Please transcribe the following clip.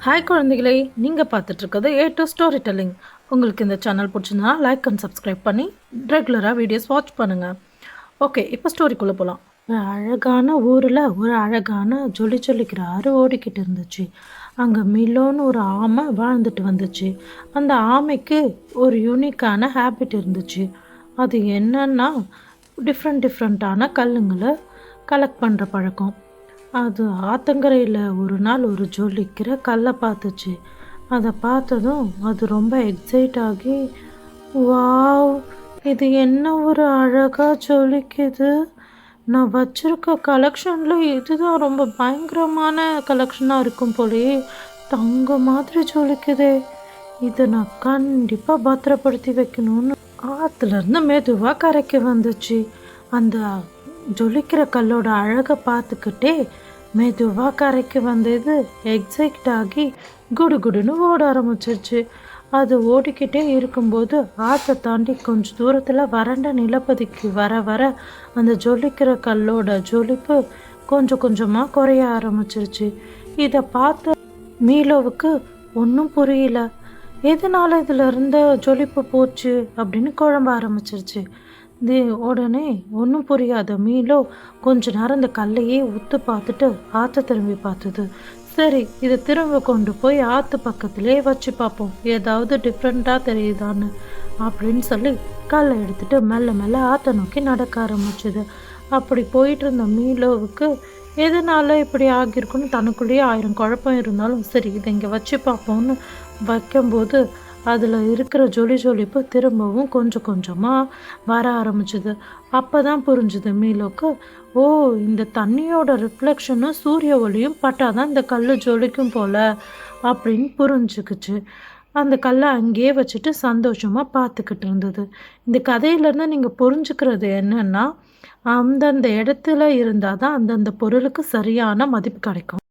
Hi குழந்தைகளே, நீங்கள் பார்த்துட்ருக்கிறது A to story telling. உங்களுக்கு இந்த சேனல் பிடிச்சிருந்தா லைக் அண்ட் சப்ஸ்கிரைப் பண்ணி ரெகுலராக வீடியோஸ் வாட்ச் பண்ணுங்கள். ஓகே, இப்போ ஸ்டோரிக்குள்ளே போகலாம். ஒரு அழகான ஊரில் ஒரு அழகான ஜொலிக்கிற ஆறு ஓடிக்கிட்டு இருந்துச்சு. அங்கே மிலோன்னு ஒரு ஆமை வாழ்ந்துட்டு வந்துச்சு. அந்த ஆமைக்கு ஒரு யூனிக்கான ஹேபிட் இருந்துச்சு. அது என்னன்னா டிஃப்ரெண்ட்டான கல்லுங்களை கலெக்ட் பண்ணுற பழக்கம். அது ஆத்தங்கரையில் ஒரு நாள் ஒரு ஜொலிக்கிற கல்லை பார்த்துச்சு. அதை பார்த்ததும் அது ரொம்ப எக்ஸைட் ஆகி, வாவ், இது என்ன ஒரு அழகாக ஜொலிக்குது! நான் வச்சிருக்க கலெக்ஷனில் இதுதான் ரொம்ப பயங்கரமான கலெக்ஷனாக இருக்கும் போலயே. தங்க மாதிரி ஜொலிக்குதே, இதை நான் கண்டிப்பாக பத்திரப்படுத்தி வைக்கணும்னு ஆற்றுலேருந்து மெதுவாக கரைக்கு வந்துச்சு. அந்த ஜொலிக்கிற கல்லோட அழகை பார்த்துக்கிட்டே மெதுவாக கரைக்கு வந்தது எக்ஸைட் ஆகி குடுகுடுன்னு ஓட ஆரம்பிச்சிருச்சு. அது ஓடிக்கிட்டே இருக்கும்போது ஆற்றை தாண்டி கொஞ்சம் தூரத்தில் வறண்ட நிலப்பதிக்கு வர வர அந்த ஜொலிக்கிற கல்லோட ஜொலிப்பு கொஞ்சம் கொஞ்சமாக குறைய ஆரம்பிச்சிருச்சு. இதை பார்த்த மீலோவுக்கு ஒன்றும் புரியல. எதனால இதில் இருந்த ஜொலிப்பு போச்சு அப்படின்னு குழம்ப ஆரம்பிச்சிருச்சு. உடனே ஒன்றும் புரியாத மீலோ கொஞ்ச நேரம் இந்த கல்லையே உத்து பார்த்துட்டு ஆற்ற திரும்பி பார்த்தது. சரி, இதை திரும்ப கொண்டு போய் ஆற்று பக்கத்திலே வச்சு பார்ப்போம், ஏதாவது டிஃப்ரெண்ட்டாக தெரியுதான்னு அப்படின்னு சொல்லி கல்லை எடுத்துட்டு மெல்ல மெல்ல ஆற்றை நோக்கி நடக்க ஆரம்பிச்சுது. அப்படி போயிட்டு இருந்த மீலோவுக்கு எதனால இப்படி ஆகியிருக்குன்னு தனக்குள்ளேயே 1000 குழப்பம் இருந்தாலும் சரி, இதை இங்கே வச்சு பார்ப்போம்னு வைக்கும்போது அதில் இருக்கிற ஜொலிப்பு திரும்பவும் கொஞ்சம் கொஞ்சமாக வர ஆரம்பிச்சுது. அப்போ தான் புரிஞ்சுது மீலோக்கு, ஓ, இந்த தண்ணியோட ரிஃப்ளெக்ஷனும் சூரிய ஒளியும் பட்டாதான் இந்த கல் ஜொலிக்கும் போல் அப்படின்னு புரிஞ்சுக்குச்சு. அந்த கல்லை அங்கேயே வச்சுட்டு சந்தோஷமாக பார்த்துக்கிட்டு இருந்தது. இந்த கதையிலேருந்து நீங்கள் புரிஞ்சுக்கிறது என்னென்னா, அந்தந்த இடத்துல இருந்தால் தான் அந்தந்த பொருளுக்கு சரியான மதிப்பு கிடைக்கும்.